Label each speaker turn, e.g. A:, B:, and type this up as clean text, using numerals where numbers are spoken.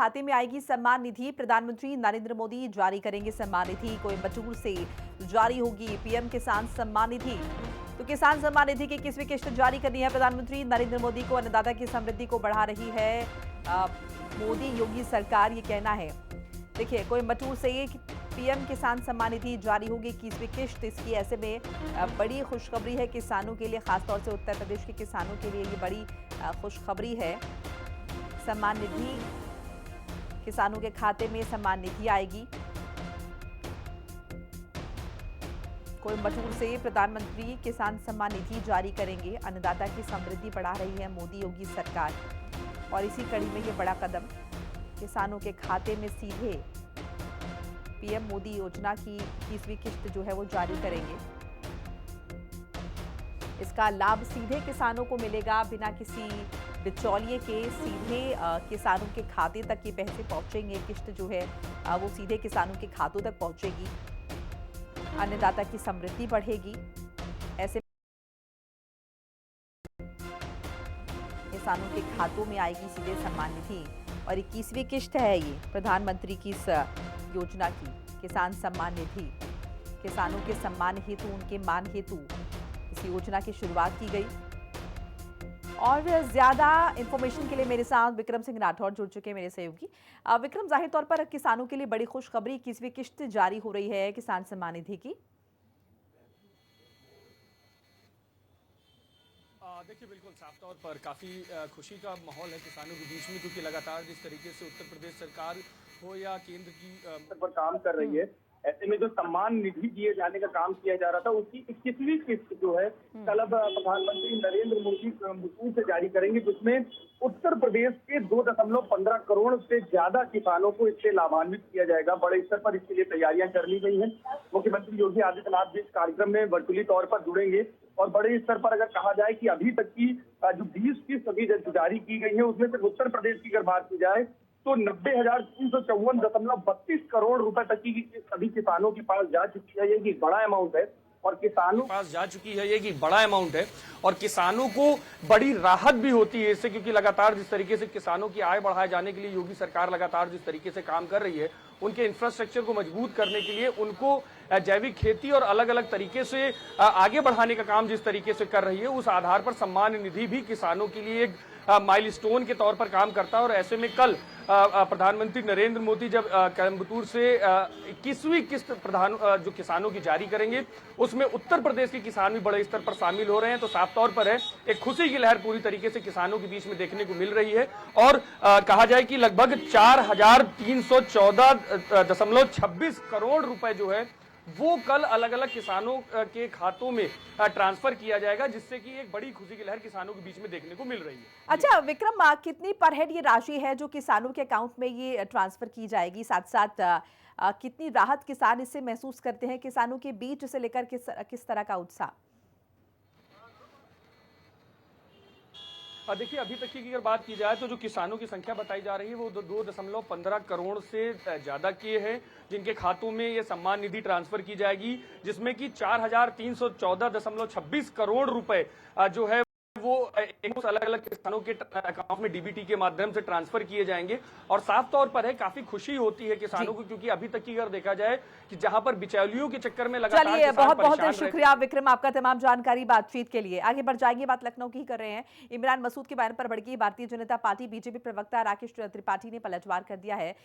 A: खाते में आएगी सम्मान निधि। प्रधानमंत्री नरेंद्र मोदी जारी करेंगे सम्मान निधि। कोयंबटूर से जारी होगी पीएम किसान सम्मान निधि। तो किसान सम्मान निधि की 21वीं किश्त जारी करनी है प्रधानमंत्री नरेंद्र मोदी को। अन्नदाता की समृद्धि को बढ़ा रही है मोदी योगी सरकार, ये कहना है। देखिए, कोयंबटूर से पीएम किसान सम्मान निधि जारी होगी 21वीं किश्त इसकी। ऐसे में बड़ी खुशखबरी है किसानों के लिए, खासतौर से उत्तर प्रदेश के किसानों के लिए ये बड़ी खुशखबरी है। सम्मान निधि, किसानों के खाते में सम्मान निधि आएगी। कोयंबटूर से प्रधानमंत्री किसान सम्मान निधि जारी करेंगे। अन्नदाता की समृद्धि बढ़ा रही है मोदी योगी सरकार, और इसी कड़ी में ये बड़ा कदम, किसानों के खाते में सीधे पीएम मोदी योजना की 21वीं किश्त जो है वो जारी करेंगे। इसका लाभ सीधे किसानों को मिलेगा, बिना किसी बिचौलिए के सीधे किसानों के खाते तक ये पैसे पहुंचेंगे। किश्त जो है वो सीधे किसानों के खातों तक पहुंचेगी। अन्नदाता की समृद्धि बढ़ेगी। ऐसे किसानों के खातों में आएगी सीधे सम्मान निधि, और 21वीं किश्त है ये प्रधानमंत्री की इस योजना की, किसान सम्मान निधि। किसानों के सम्मान हेतु, उनके मान हेतु इस योजना की शुरुआत की गई। और ज्यादा इंफॉर्मेशन के लिए मेरे साथ विक्रम सिंह राठौर जुड़ चुके हैं, मेरे सहयोगी। विक्रम, जाहिर तौर पर किसानों के लिए बड़ी खुशखबरी, 21वीं किश्त जारी हो रही है किसान सम्मान निधि की।
B: देखिए, बिल्कुल साफ तौर पर काफ़ी खुशी का माहौल है किसानों के बीच में, क्योंकि लगातार जिस तरीके से उत्तर प्रदेश सरकार हो या केंद्र की
C: पर काम कर रही है, ऐसे में जो सम्मान निधि दिए जाने का काम किया जा रहा था, उसकी 21वीं किस्त जो है कल अब प्रधानमंत्री नरेंद्र मोदी कोयंबटूर से जारी करेंगे, जिसमें उत्तर प्रदेश के 2.15 करोड़ से ज्यादा किसानों को इससे लाभान्वित किया जाएगा। बड़े स्तर पर इसके लिए तैयारियां कर ली गई हैं। मुख्यमंत्री योगी आदित्यनाथ भी इस कार्यक्रम में वर्चुअली तौर पर जुड़ेंगे, और बड़े स्तर पर अगर कहा जाए कि अभी तक की जो 20 किस्त अभी जारी की गई है, उसमें सिर्फ उत्तर प्रदेश की अगर बात की जाए तो 90,354.32 करोड़ रुपए तक की सभी किसानों के पास जा चुकी है। ये एक बड़ा अमाउंट है, और किसानों
B: के पास जा चुकी है। ये एक बड़ा अमाउंट है और किसानों को बड़ी राहत भी होती है इससे, क्योंकि लगातार जिस तरीके से किसानों की आय बढ़ाए जाने के लिए योगी सरकार लगातार जिस तरीके से काम कर रही है, उनके इंफ्रास्ट्रक्चर को मजबूत करने के लिए, उनको जैविक खेती और अलग अलग तरीके से आगे बढ़ाने का काम जिस तरीके से कर रही है, उस आधार पर सम्मान निधि भी किसानों के लिए एक माइलस्टोन के तौर पर काम करता है। और ऐसे में कल प्रधानमंत्री नरेंद्र मोदी जब कोयंबटूर से 21वीं किस्त जो किसानों की जारी करेंगे, उसमें उत्तर प्रदेश के किसान भी बड़े स्तर पर शामिल हो रहे हैं। तो साफ तौर पर है, एक खुशी की लहर पूरी तरीके से किसानों के बीच में देखने को मिल रही है। और कहा जाए कि लगभग 4,314.26 करोड़ रुपए जो है वो कल अलग अलग किसानों के खातों में ट्रांसफर किया जाएगा, जिससे कि एक बड़ी खुशी की लहर किसानों के बीच में देखने को मिल रही है।
A: अच्छा विक्रम, कितनी पर हेड ये राशि है जो किसानों के अकाउंट में ये ट्रांसफर की जाएगी? साथ साथ कितनी राहत किसान इससे महसूस करते हैं? किसानों के बीच इसे लेकर किस तरह का उत्साह?
B: देखिए, अभी तक की अगर बात की जाए तो जो किसानों की संख्या बताई जा रही है वो 2.15 करोड़ से ज्यादा के हैं, जिनके खातों में ये सम्मान निधि ट्रांसफर की जाएगी, जिसमें कि 4,314.26 करोड़ रुपए जो है वो अलग अलग किसानों के अकाउंट में डीबीटी के माध्यम से ट्रांसफर किए जाएंगे। और साफ तौर पर है, काफी खुशी होती है किसानों को, क्योंकि अभी तक की अगर देखा जाए कि जहां पर बिचौलियों के चक्कर में लगातार
A: चलिए, बहुत बहुत शुक्रिया विक्रम आपका तमाम जानकारी, बातचीत के लिए। आगे बढ़ जाएंगे, बात लखनऊ की कर रहे हैं। इमरान मसूद के बयान पर भड़की भारतीय जनता पार्टी। बीजेपी प्रवक्ता राकेश त्रिपाठी ने पलटवार कर दिया है।